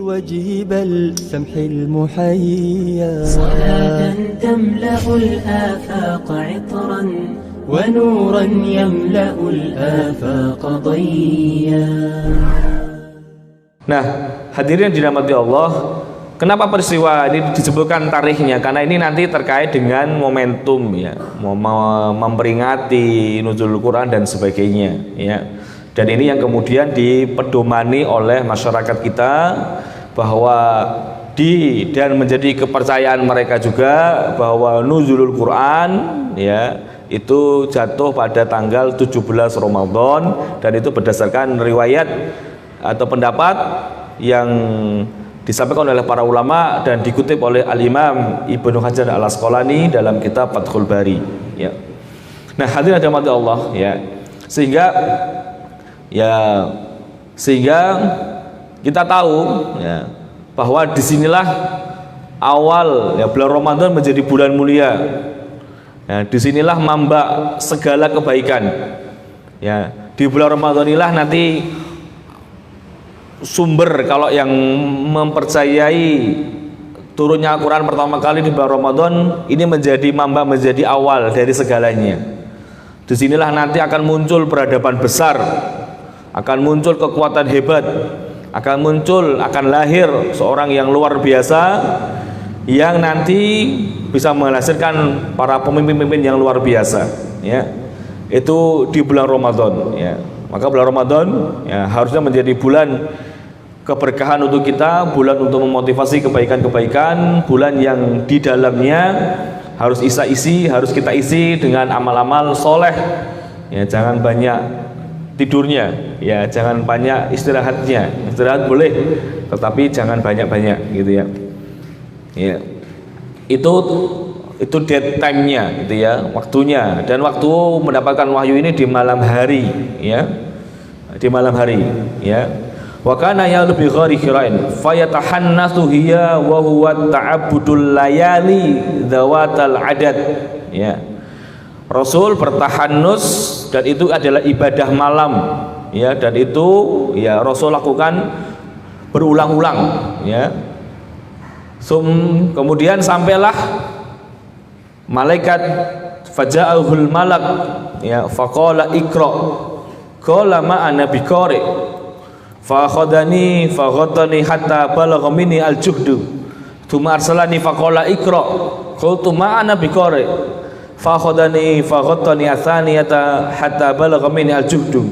وجيب السمح المحيا صلاة تملأ الآفاق عطرا ونورا يملأ الآفاق ضيا. Nah, hadirin dirahmati Allah, kenapa peristiwa ini disebutkan tarikhnya? Karena ini nanti terkait dengan momentum ya, memperingati nuzulul Quran dan sebagainya ya. Dan ini yang kemudian dipedomani oleh masyarakat kita bahwa dan menjadi kepercayaan mereka juga bahwa nuzulul Quran ya itu jatuh pada tanggal 17 Ramadan, dan itu berdasarkan riwayat atau pendapat yang disampaikan oleh para ulama dan dikutip oleh Al-Imam Ibnu Hajar Al-Asqalani dalam kitab Fathul Bari ya. Nah, hadirin rahmati Allah ya. Sehingga kita tahu ya bahwa disinilah awal ya bulan Ramadan menjadi bulan mulia. Ya, disinilah mamba segala kebaikan. Ya, di bulan Ramadan inilah nanti sumber, kalau yang mempercayai turunnya Al-Quran pertama kali di bulan Ramadan ini menjadi mamba, menjadi awal dari segalanya. Disinilah nanti akan muncul peradaban besar, akan muncul kekuatan hebat, akan lahir seorang yang luar biasa yang nanti bisa menghasilkan para pemimpin-pemimpin yang luar biasa ya. Itu di bulan Ramadan ya. Maka bulan Ramadan ya harusnya menjadi bulan keberkahan untuk kita, bulan untuk memotivasi kebaikan-kebaikan, bulan yang di dalamnya harus kita isi dengan amal-amal soleh ya. Jangan banyak tidurnya ya, jangan banyak istirahat boleh, tetapi jangan banyak-banyak gitu ya. Ya. Itu dead time-nya gitu ya, waktunya. Dan waktu mendapatkan wahyu ini di malam hari ya. Di malam hari ya. Wa kana ya lebih ghari khirain fayatahannathu hiya wa huwa ta'abbudul layali dzawatal adad ya. Rasul bertahannus dan itu adalah ibadah malam ya, dan itu ya Rasul lakukan berulang-ulang ya. Kemudian sampailah malaikat, faja'ahul malak ya, faqala iqra, qala ma ana biqari, fa akhadani fa ghattani hatta balagha minni al-juhdu, thumma arsalani faqala iqra, qultu ma ana biqari, fa akhadani fa ghattani athaniyata hatta balagha minni al-juhdu,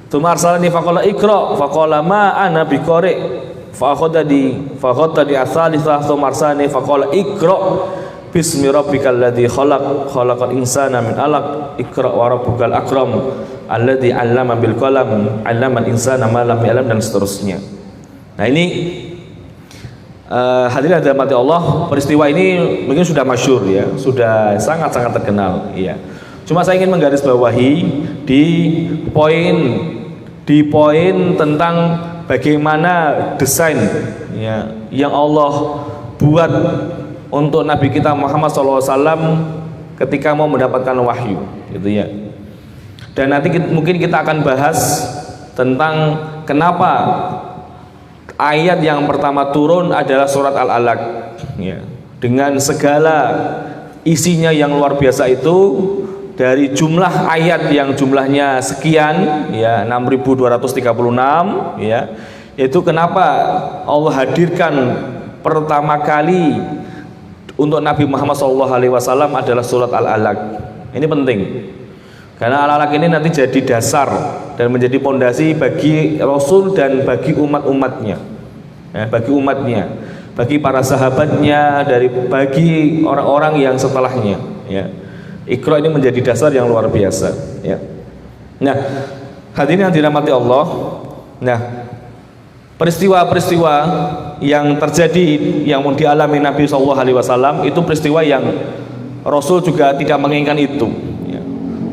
thumma arsalani faqala iqra, faqala ma ana biqari, fa akhadani fa ghattani athalitha, thumma arsalani faqala iqra bismi rabbikal ladzi khalaqal insana min alaq, iqra wa rabbukal akram alladzi 'allama bil qalam 'allamal insana ma lam ya'lam, dan seterusnya. Nah, ini hadirin dirahmati Allah, peristiwa ini mungkin sudah masyhur ya, sudah sangat-sangat terkenal ya. Cuma saya ingin menggarisbawahi di poin tentang bagaimana desain ya yang Allah buat untuk Nabi kita Muhammad SAW ketika mau mendapatkan wahyu gitu ya. Dan nanti mungkin kita akan bahas tentang kenapa ayat yang pertama turun adalah surat Al-Alaq ya, dengan segala isinya yang luar biasa itu, dari jumlah ayat yang jumlahnya sekian ya, 6.236 ya. Itu kenapa Allah hadirkan pertama kali untuk Nabi Muhammad SAW adalah surat Al-Alaq. Ini penting karena Al-Alaq ini nanti jadi dasar dan menjadi pondasi bagi Rasul dan bagi umat-umatnya ya, bagi para sahabatnya, bagi orang-orang yang setelahnya ya. Iqra ini menjadi dasar yang luar biasa ya. Nah, hadirin yang dirahmati Allah, nah peristiwa-peristiwa yang terjadi yang dialami Nabi SAW itu peristiwa yang Rasul juga tidak menginginkan itu ya.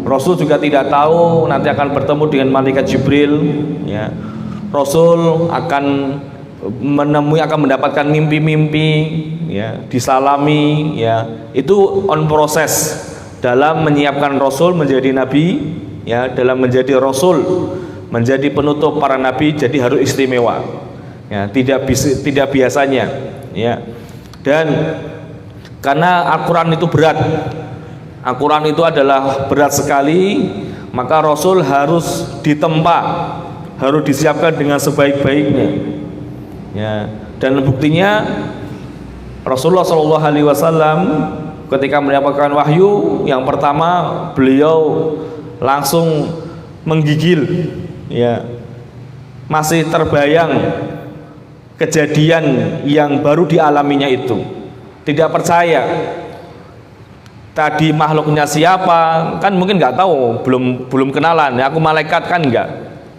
Rasul juga tidak tahu nanti akan bertemu dengan malaikat Jibril ya. Rasul akan mendapatkan mimpi-mimpi ya, disalami ya. Itu on proses dalam menyiapkan Rasul menjadi nabi ya, dalam menjadi Rasul, menjadi penutup para nabi, jadi harus istimewa. ya, tidak biasanya, ya. Dan karena Al-Quran itu berat, Al-Quran itu adalah berat sekali, maka Rasul harus ditempa, harus disiapkan dengan sebaik-baiknya, ya. Dan buktinya Rasulullah SAW ketika mendapatkan wahyu, yang pertama beliau langsung menggigil, ya. Masih terbayang kejadian yang baru dialaminya itu, tidak percaya tadi makhluknya siapa, kan mungkin nggak tahu, belum kenalan, ya, aku malaikat kan enggak,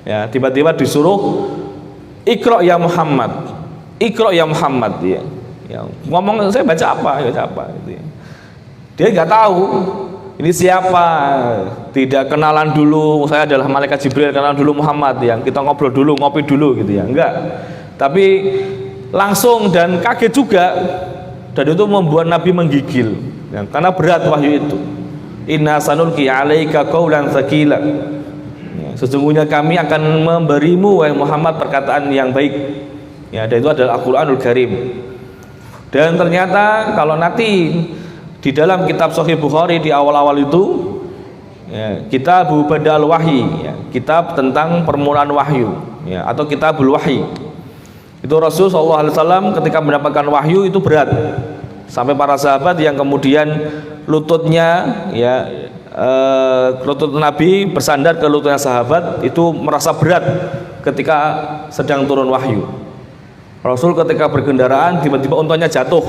ya. Tiba-tiba disuruh Iqra ya Muhammad, Iqra ya Muhammad, ya. Ya, ngomong saya baca apa, gitu ya. Dia nggak tahu ini siapa, tidak kenalan dulu, saya adalah malaikat Jibril, kenalan dulu Muhammad, yang kita ngobrol dulu, ngopi dulu, gitu ya, enggak. Tapi langsung dan kaget juga, dan itu membuat Nabi menggigil, ya, karena berat wahyu itu. Inna sanulqi 'alaika qaulan tsaqila, ya, sesungguhnya kami akan memberimu wahai Muhammad perkataan yang baik, ya, dan itu adalah Al-Qur'anul Karim. Dan ternyata kalau nanti di dalam kitab Sahih Bukhari di awal-awal itu, ya, Kitabul Badal Wahyi, ya, kitab tentang permulaan wahyu, ya, atau Kitabul Wahyi. Itu Rasulullah SAW ketika mendapatkan wahyu itu berat, sampai para sahabat yang kemudian lututnya, ya, lutut Nabi bersandar ke lututnya sahabat, itu merasa berat ketika sedang turun wahyu. Rasul ketika berkendaraan tiba-tiba untanya jatuh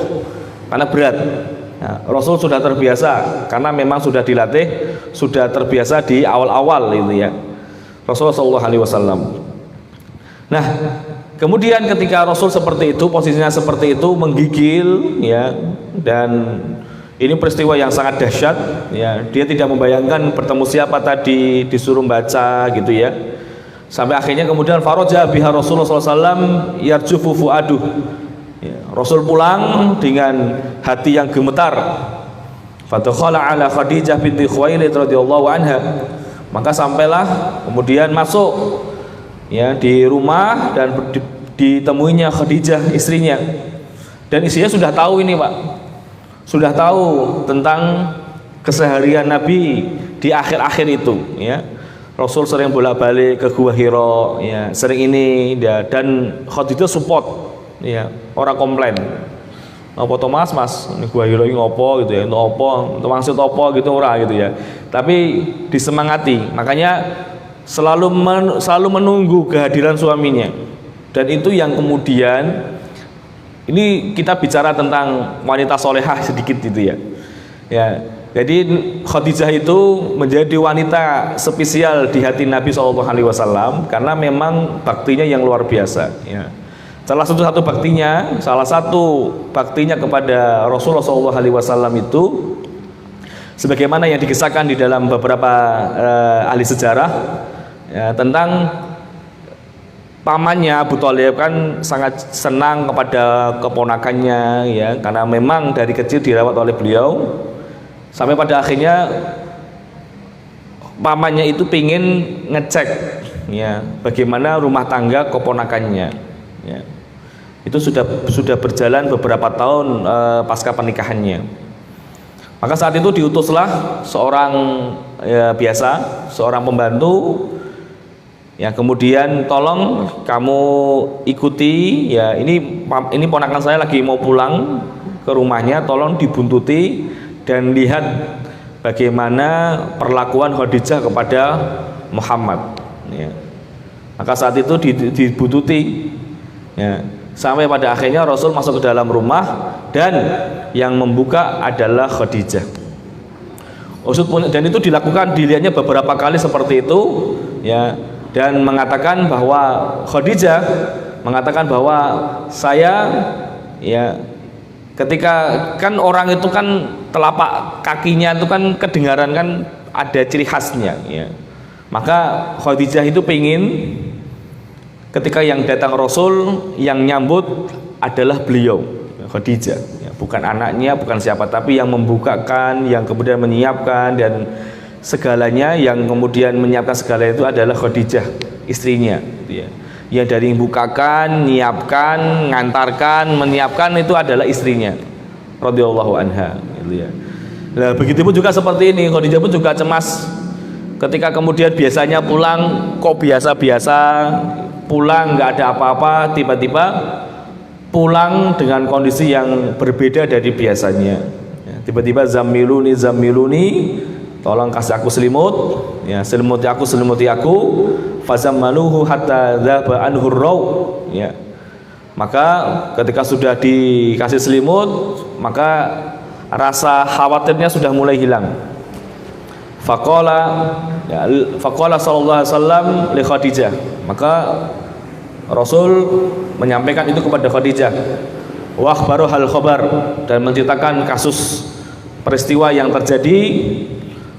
karena berat. Nah, Rasul sudah terbiasa karena memang sudah dilatih, sudah terbiasa di awal-awal itu, ya, Rasulullah SAW. Nah, kemudian ketika Rasul seperti itu, posisinya seperti itu, menggigil, ya, dan ini peristiwa yang sangat dahsyat, ya. Dia tidak membayangkan bertemu siapa tadi, disuruh baca, gitu ya. Sampai akhirnya kemudian faraja biha Rasulullah SAW yarjufu fuaduh, ya, Rasul pulang dengan hati yang gemetar. Fadakhala ala Khadijah binti Khuwailid radhiyallahu anha, maka sampailah kemudian masuk, ya, di rumah dan ditemuinya Khadijah istrinya. Dan istrinya sudah tahu ini, Pak, sudah tahu tentang keseharian Nabi di akhir-akhir itu, ya. Rasul sering bolak-balik ke Gua Hira, ya, sering ini, ya, dan Khadijah support, ya, orang komplain. Apa to Mas, ini Gua Hira ini ngopo, gitu ya, untuk opo, untuk maksud opo gitu ora, gitu ya. Tapi disemangati, makanya selalu menunggu kehadiran suaminya. Dan itu yang kemudian, ini kita bicara tentang wanita solehah sedikit gitu ya. Ya, jadi Khadijah itu menjadi wanita spesial di hati Nabi SAW karena memang baktinya yang luar biasa, ya. Salah satu baktinya kepada Rasulullah SAW itu, sebagaimana yang dikisahkan di dalam beberapa ahli sejarah, ya, tentang pamannya Abu Thalib kan sangat senang kepada keponakannya, ya, karena memang dari kecil dirawat oleh beliau, sampai pada akhirnya pamannya itu pingin ngecek, ya, bagaimana rumah tangga keponakannya, ya. Itu sudah berjalan beberapa tahun pasca pernikahannya. Maka saat itu diutuslah seorang, ya, seorang pembantu, ya, kemudian tolong kamu ikuti, ya, ini ponakan saya lagi mau pulang ke rumahnya, tolong dibuntuti dan lihat bagaimana perlakuan Khadijah kepada Muhammad, ya. Maka saat itu dibuntuti, ya, sampai pada akhirnya Rasul masuk ke dalam rumah dan yang membuka adalah Khadijah. Dan itu dilihatnya beberapa kali seperti itu, ya. Dan mengatakan bahwa Khadijah mengatakan bahwa saya, ya, ketika kan orang itu kan telapak kakinya itu kan kedengaran kan ada ciri khasnya, ya. Maka Khadijah itu pingin ketika yang datang Rasul, yang nyambut adalah beliau, Khadijah, ya, bukan anaknya, bukan siapa, tapi yang membukakan, yang kemudian menyiapkan dan segalanya, yang kemudian menyiapkan segala itu adalah Khadijah, istrinya, ya. Yang dari bukakan, nyiapkan, ngantarkan, menyiapkan itu adalah istrinya radhiyallahu anha gitu ya. Nah, begitupun juga seperti ini, Khadijah pun juga cemas ketika kemudian biasanya pulang kok biasa-biasa, pulang nggak ada apa-apa, tiba-tiba pulang dengan kondisi yang berbeda dari biasanya. Tiba-tiba zamiluni, tolong kasih aku selimut, ya, selimuti aku, fazammaluhu hatta dzaba anhu raw, ya. Maka ketika sudah dikasih selimut, maka rasa khawatirnya sudah mulai hilang. Faqala sallallahu alaihi wasallam li Khadijah. Maka Rasul menyampaikan itu kepada Khadijah. Wa akhbaru hal khabar, dan menceritakan kasus peristiwa yang terjadi.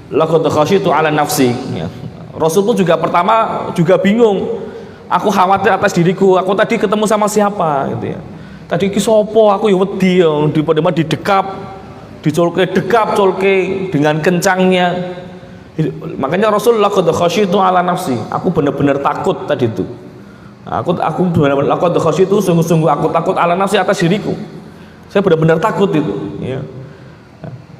Laqad khasyitu ala nafsi, ya. Rasul pun juga pertama juga bingung. Aku khawatir atas diriku. Aku tadi ketemu sama siapa gitu ya. Tadi ki sapa, aku ya wedi didekap, colke dengan kencangnya. Makanya Rasul laqad khasyitu ala nafsi. Aku benar-benar takut tadi itu. Aku benar-benar laqad khasyitu, sungguh-sungguh aku takut ala nafsi atas diriku. Saya benar-benar takut itu, ya.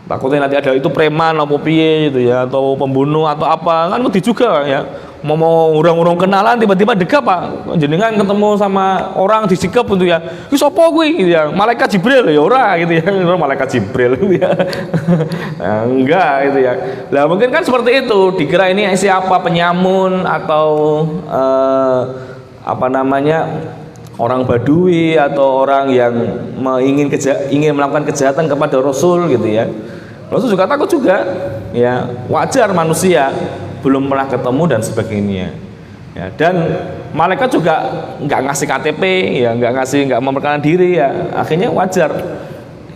Takutnya nanti ada itu preman atau piye gitu ya, atau pembunuh atau apa, kan mesti juga ya. Mau urang-urang kenalan tiba-tiba dekap Pak. Jenengan ketemu sama orang disikap gitu ya. Ki sapa kuwi gitu ya. Malaikat Jibril ya ora gitu ya. Malaikat Jibril gitu ya. Nah, enggak gitu ya. Lah mungkin kan seperti itu, dikira ini siapa, penyamun atau orang Badui atau orang yang ingin melakukan kejahatan kepada Rasul gitu ya. Rasul juga takut juga, ya, wajar manusia belum pernah ketemu dan sebagainya, ya. Dan malaikat juga nggak ngasih KTP, ya, nggak memperkenalkan diri, ya, akhirnya wajar,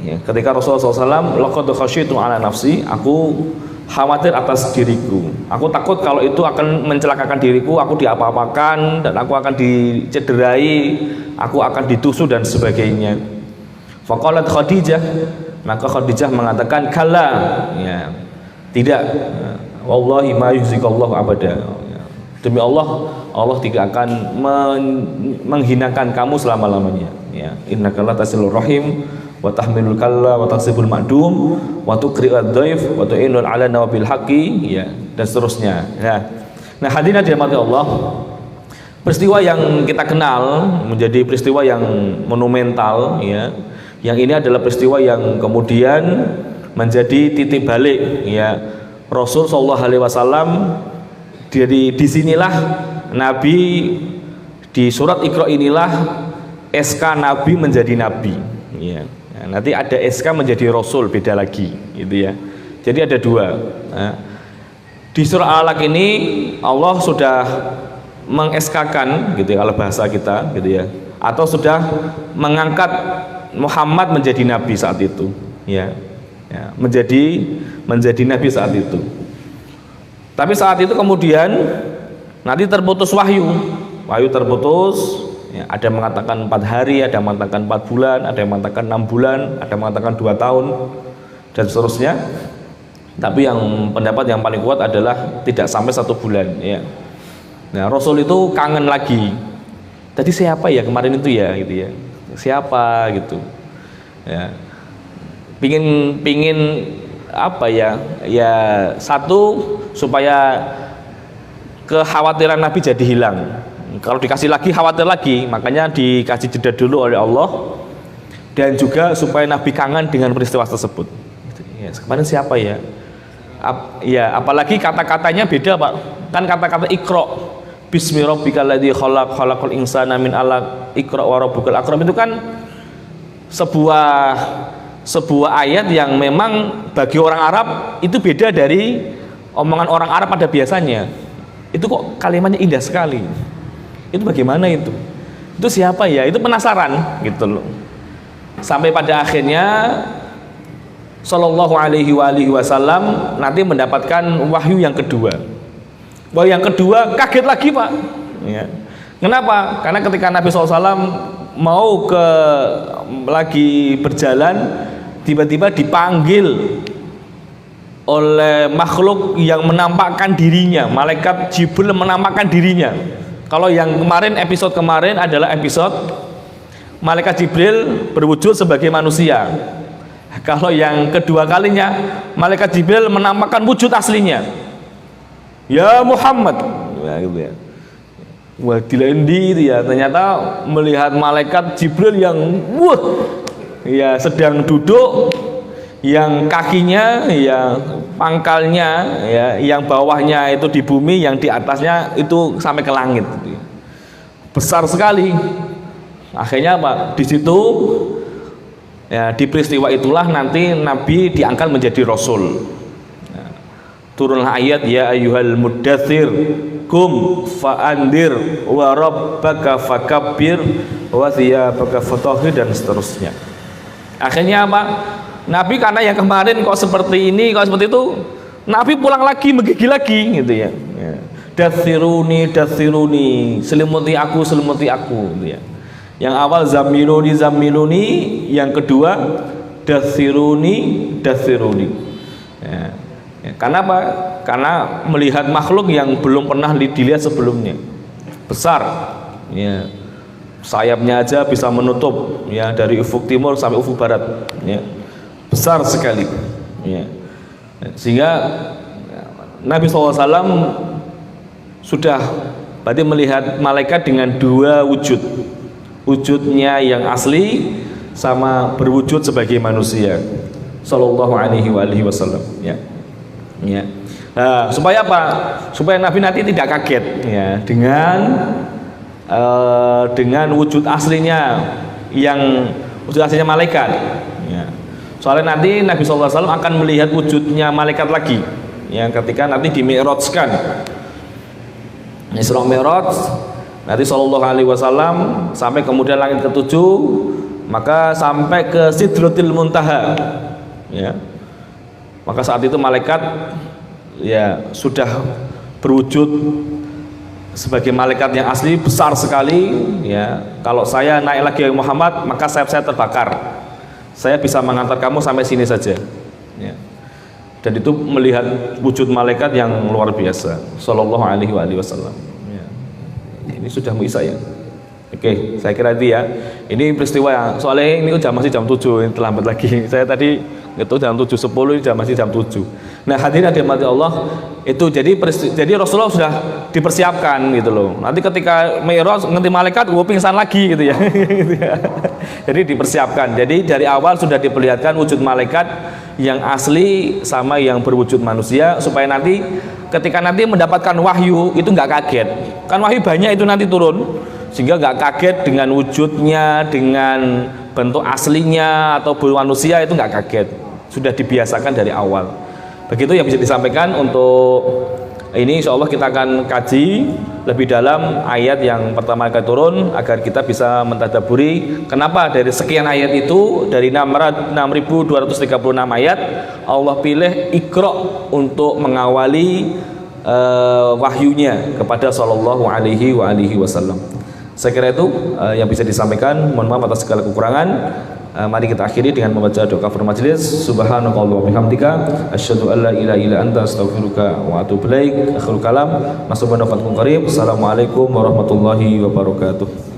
ya. Ketika Rasulullah SAW laqad khasyitu ala nafsi, aku khawatir atas diriku, aku takut kalau itu akan mencelakakan diriku, aku diapa-apakan dan aku akan dicederai, aku akan ditusuk dan sebagainya. Faqalat Khadijah, maka Khadijah mengatakan kala, ya, tidak, wallahi ma yuzikallahu abada, ya. Demi Allah, Allah tidak akan menghinakan kamu selama-lamanya, ya. Innaka la tasilur rahim wa tahmilul kalla wa taksibul ma'dum wa tuqri'ud dhaif wa tu'inul 'ala nawabil haqqi, ya, dan seterusnya, ya. Nah, hadirin dirahmati Allah, peristiwa yang kita kenal menjadi peristiwa yang monumental, ya. Yang ini adalah peristiwa yang kemudian menjadi titik balik, ya, Rasul sallallahu alaihi wasallam. Jadi disinilah Nabi, di surat Iqra inilah SK Nabi menjadi Nabi, ya. Nanti ada SK menjadi Rasul, beda lagi gitu ya. Jadi ada dua. Nah, di surah Al-Alaq ini Allah sudah meng-SK-kan gitu ya, kalau bahasa kita gitu ya, atau sudah mengangkat Muhammad menjadi nabi saat itu, ya, ya, menjadi nabi saat itu. Tapi saat itu kemudian nanti terputus wahyu terputus, ya, ada yang mengatakan 4 hari, ada yang mengatakan 4 bulan, ada yang mengatakan 6 bulan, ada yang mengatakan 2 tahun dan seterusnya. Tapi yang pendapat yang paling kuat adalah tidak sampai 1 bulan, ya. Nah, Rasul itu kangen lagi. Tadi siapa ya kemarin itu ya gitu ya. Siapa gitu, ya, pingin apa ya, ya, satu supaya kekhawatiran Nabi jadi hilang. Kalau dikasih lagi khawatir lagi, makanya dikasih jeda dulu oleh Allah, dan juga supaya Nabi kangen dengan peristiwa tersebut, ya. Kemarin siapa ya, ya, apalagi kata-katanya beda Pak, kan kata-kata Iqra bismi rabbikal ladzi khalaq, khalaqal insana min 'alaq, Iqra wa rabbukal akram, itu kan sebuah ayat yang memang bagi orang Arab itu beda dari omongan orang Arab pada biasanya. Itu kok kalimatnya indah sekali. Itu bagaimana itu? Itu siapa ya? Itu penasaran gitu loh. Sampai pada akhirnya Sallallahu alaihi wasallam nanti mendapatkan wahyu yang kedua. Bahwa yang kedua kaget lagi Pak, ya. Kenapa? Karena ketika Nabi SAW mau lagi berjalan, tiba-tiba dipanggil oleh makhluk yang menampakkan dirinya. Malaikat Jibril menampakkan dirinya Kalau yang kemarin, episode kemarin adalah episode malaikat Jibril berwujud sebagai manusia. Kalau yang kedua kalinya, malaikat Jibril menampakkan wujud aslinya. Ya Muhammad. Ya, gitu ya. Wah, dilendi itu ya. Ternyata melihat malaikat Jibril yang ya sedang duduk, yang kakinya ya pangkalnya ya, yang bawahnya itu di bumi, yang di atasnya itu sampai ke langit. Besar sekali. Akhirnya apa? Di situ ya, di peristiwa itulah nanti Nabi diangkat menjadi Rasul. Ya. Turunlah ayat ya ayyuhal muddatsir kum fa'andir wa rabbaka fakabbir wa thiyabaka fatahhir dan seterusnya. Akhirnya apa? Nabi karena yang kemarin kok seperti ini, kok seperti itu, Nabi pulang lagi menggigil lagi gitu ya. Datsiruni, selimuti aku gitu ya. Yang awal zamiluni, yang kedua datsiruni. Ya. Karena apa? Karena melihat makhluk yang belum pernah dilihat sebelumnya. Besar. Ya. Sayapnya aja bisa menutup ya dari ufuk timur sampai ufuk barat. Ya. Besar sekali ya. Sehingga Nabi SAW sudah berarti melihat malaikat dengan dua wujud, wujudnya yang asli sama berwujud sebagai manusia sallallahu alaihi wasallam ya. Ya. Nah, supaya apa? Supaya Nabi nanti tidak kaget ya dengan wujud aslinya yang wujud aslinya malaikat ya. Soalnya nanti Nabi SAW akan melihat wujudnya malaikat lagi yang ketika nanti di Mi'rajkan, Isra Mi'raj, nanti Sallallahu Alaihi Wasallam sampai kemudian langit ketujuh, maka sampai ke Sidratil Muntaha ya. Maka saat itu malaikat ya sudah berwujud sebagai malaikat yang asli, besar sekali ya. Kalau saya naik lagi Muhammad, maka sayap saya terbakar, saya bisa mengantar kamu sampai sini saja ya. Dan itu melihat wujud malaikat yang luar biasa sallallahu alaihi wasallam ya. Ini sudah mukjizat ya. Oke, saya kira itu ya. Ini peristiwa soalnya ini udah masih jam 7, ini terlambat lagi. Saya tadi itu jam 7.10, ini masih jam 7. Nah, hadirin dirahmati Allah, itu jadi Rasulullah sudah dipersiapkan gitu loh. Nanti ketika Mi'raj ngerti malaikat, pingsan lagi gitu ya. Jadi dipersiapkan. Jadi dari awal sudah diperlihatkan wujud malaikat yang asli sama yang berwujud manusia, supaya nanti ketika nanti mendapatkan wahyu itu nggak kaget. Kan wahyu banyak itu nanti turun, sehingga nggak kaget dengan wujudnya, dengan bentuk aslinya atau manusia, itu nggak kaget. Sudah dibiasakan dari awal. Begitu yang bisa disampaikan untuk ini. Insya Allah kita akan kaji lebih dalam ayat yang pertama kali turun agar kita bisa mentadaburi kenapa dari sekian ayat itu, dari 6.236 ayat, Allah pilih Iqra untuk mengawali wahyunya kepada Sallallahu Alaihi Wasallam. Saya kira itu yang bisa disampaikan. Mohon maaf atas segala kekurangan. Mari kita akhiri dengan membaca doa kafaratul majelis. Subhanakallahumma wa bihamdika asyhadu an la ilaha illa anta astaghfiruka wa atubu ilaik. Akhirul kalam. Assalamualaikum warahmatullahi wabarakatuh.